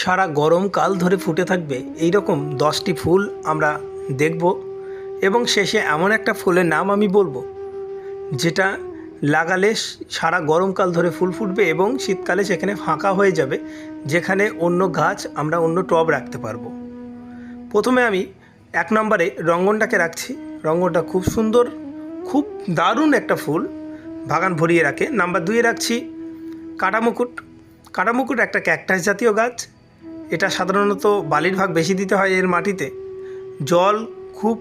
সারা গরমকাল ধরে ফুটে থাকবে এই রকম 10টি ফুল আমরা দেখব এবং শেষে এমন একটা ফুলের নাম আমি বলবো যেটা লাগালে সারা গরমকাল ধরে ফুল ফুটবে এবং শীতকালে সেখানে ফাঁকা হয়ে যাবে, যেখানে অন্য গাছ আমরা অন্য টব রাখতে পারবো। প্রথমে আমি 1 নম্বরে রঙ্গনটাকে রাখছি। রঙ্গনটা খুব সুন্দর, খুব দারুণ একটা ফুল, বাগান ভরিয়ে রাখে। নাম্বার 2-এ রাখছি কাটামুকুট। কাটামুকুট একটা ক্যাকটাস জাতীয় গাছ। এটা সাধারণত বালির ভাগ বেশি দিতে হয় এর মাটিতে, জল খুব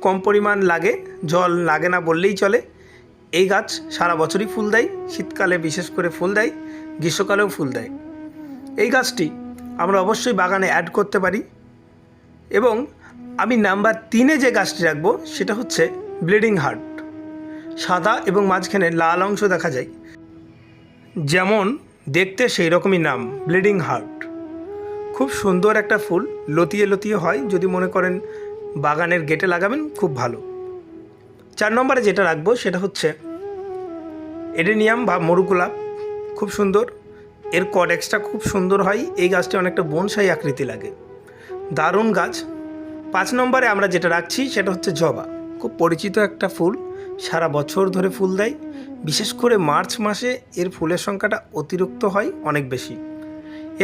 কম পরিমাণ লাগে, জল লাগে না বললেই চলে। এই গাছ সারা বছরই ফুল দেয়, শীতকালে বিশেষ করে ফুল দেয়, গ্রীষ্মকালেও ফুল দেয়। এই গাছটি আমরা অবশ্যই বাগানে অ্যাড করতে পারি। এবং আমি নাম্বার 3-এ যে গাছটি রাখবো সেটা হচ্ছে ব্লিডিং হার্ট। সাদা এবং মাঝখানে লাল অংশ দেখা যায়, যেমন দেখতে সেই রকমই নাম, ব্লিডিং হার্ট। খুব সুন্দর একটা ফুল, লতিয়ে লতিয়ে হয়। যদি মনে করেন বাগানের গেটে লাগাবেন খুব ভালো। 4 নম্বরে যেটা রাখবো সেটা হচ্ছে এডেনিয়াম বা মরুগোলাপ। খুব সুন্দর, এর কডেক্সটা খুব সুন্দর হয়। এই গাছটি অনেকটা বনসাই আকৃতি লাগে, দারুণ গাছ। 5 নম্বরে আমরা যেটা রাখছি সেটা হচ্ছে জবা। খুব পরিচিত একটা ফুল, সারা বছর ধরে ফুল দেয়। বিশেষ করে মার্চ মাসে এর ফুলের সংখ্যাটা অতিরিক্ত হয়, অনেক বেশি।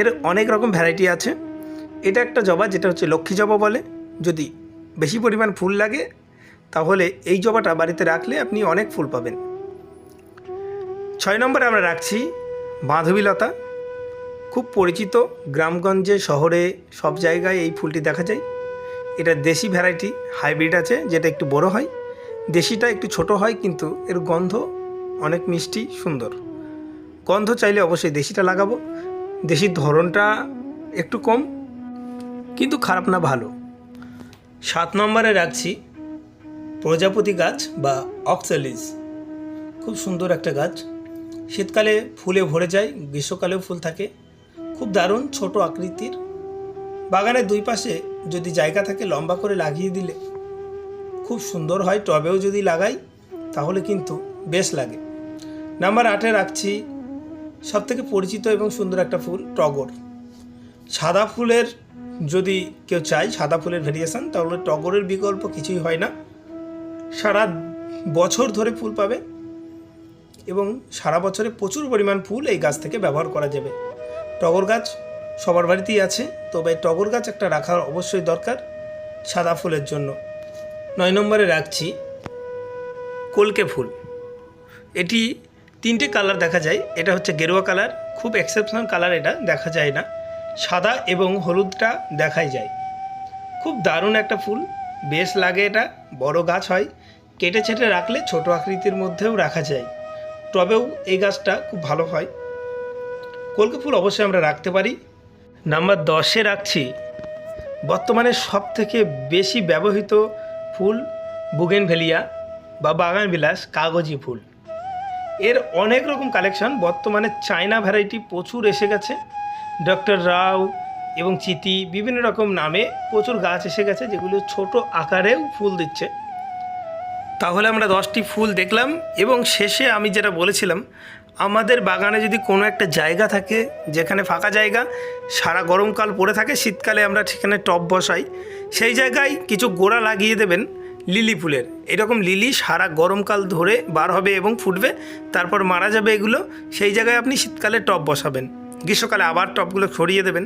এর অনেক রকম ভ্যারাইটি আছে। এটা একটা জবা যেটা হচ্ছে লক্ষ্মী জবা বলে। যদি বেশি পরিমাণ ফুল লাগে তাহলে এই জবাটা বাড়িতে রাখলে আপনি অনেক ফুল পাবেন। 6 নম্বরে আমরা রাখছি মাধবীলতা। খুব পরিচিত, গ্রামগঞ্জে শহরে সব জায়গায় এই ফুলটি দেখা যায়। এটা দেশি ভ্যারাইটি, হাইব্রিড আছে যেটা একটু বড় হয়। দেশিটা একটু ছোট হয়, কিন্তু এর গন্ধ অনেক মিষ্টি, সুন্দর গন্ধ। চাইলে অবশ্যই দেশিটা লাগাবো। দেশির ধরনটা একটু কম, কিন্তু খারাপ না, ভালো। 7 নম্বরে রাখছি প্রজাপতি গাছ বা অক্সালিস। খুব সুন্দর একটা গাছ, শীতকালে ফুলে ভরে যায়, গ্রীষ্মকালেও ফুল থাকে। খুব দারুণ, ছোট আকৃতির। বাগানের 2 পাশে যদি জায়গা থাকে লম্বা করে লাগিয়ে দিলে খুব সুন্দর হয়। টবেও যদি লাগাই তাহলে কিন্তু বেশ লাগে। নাম্বার 8-এ রাখছি সবথেকে পরিচিত এবং সুন্দর একটা ফুল, টগর। সাদা ফুলের যদি কেউ চায়, সাদা ফুলের ভেরিয়েশন, তাহলে টগরের বিকল্প কিছুই হয় না। সারা বছর ধরে ফুল পাবে এবং সারা বছরে প্রচুর পরিমাণ ফুল এই গাছ থেকে ব্যবহার করা যাবে। টগর গাছ সবার বাড়িতেই আছে, তবে টগর গাছ একটা রাখার অবশ্যই দরকার সাদা ফুলের জন্য। 9 নম্বরে রাখছি কলকে ফুল। এটি 3টে কালার দেখা যায়। এটা হচ্ছে গেরুয়া কালার, খুব এক্সেপশনাল কালার, এটা দেখা যায় না। সাদা এবং হলুদটা দেখাই যায়। খুব দারুণ একটা ফুল, বেশ লাগে। এটা বড় গাছ হয়, কেটে ছেটে রাখলে ছোট আকৃতির মধ্যেও রাখা যায়। টবেও এই গাছটা খুব ভালো হয়। কলকে ফুল অবশ্যই আমরা রাখতে পারি। নাম্বার 10-এ রাখছি বর্তমানে সবথেকে বেশি ব্যবহৃত ফুল, বুগেনভেলিয়া বা বাগানবিলাস কাগজি ফুল। এর অনেক রকম কালেকশন, বর্তমানে চায়না ভ্যারাইটি প্রচুর এসে গেছে। ডক্টর রাও এবং চিতি, বিভিন্ন রকম নামে প্রচুর গাছ এসে গেছে, যেগুলো ছোট আকারেও ফুল দিচ্ছে। তাহলে আমরা 10টি ফুল দেখলাম। এবং শেষে আমি যেটা বলেছিলাম, আমাদের বাগানে যদি কোনো একটা জায়গা থাকে যেখানে ফাঁকা জায়গা, সারা গরমকাল পড়ে থাকে, শীতকালে আমরা সেখানে টব বসাই, সেই জায়গায় কিছু গোড়া লাগিয়ে দেবেন লিলি ফুলের। এরকম লিলি সারা গরমকাল ধরে বার হবে এবং ফুটবে, তারপর মারা যাবে এগুলো। সেই জায়গায় আপনি শীতকালে টব বসাবেন, গ্রীষ্মকালে আবার টবগুলো সরিয়ে দেবেন।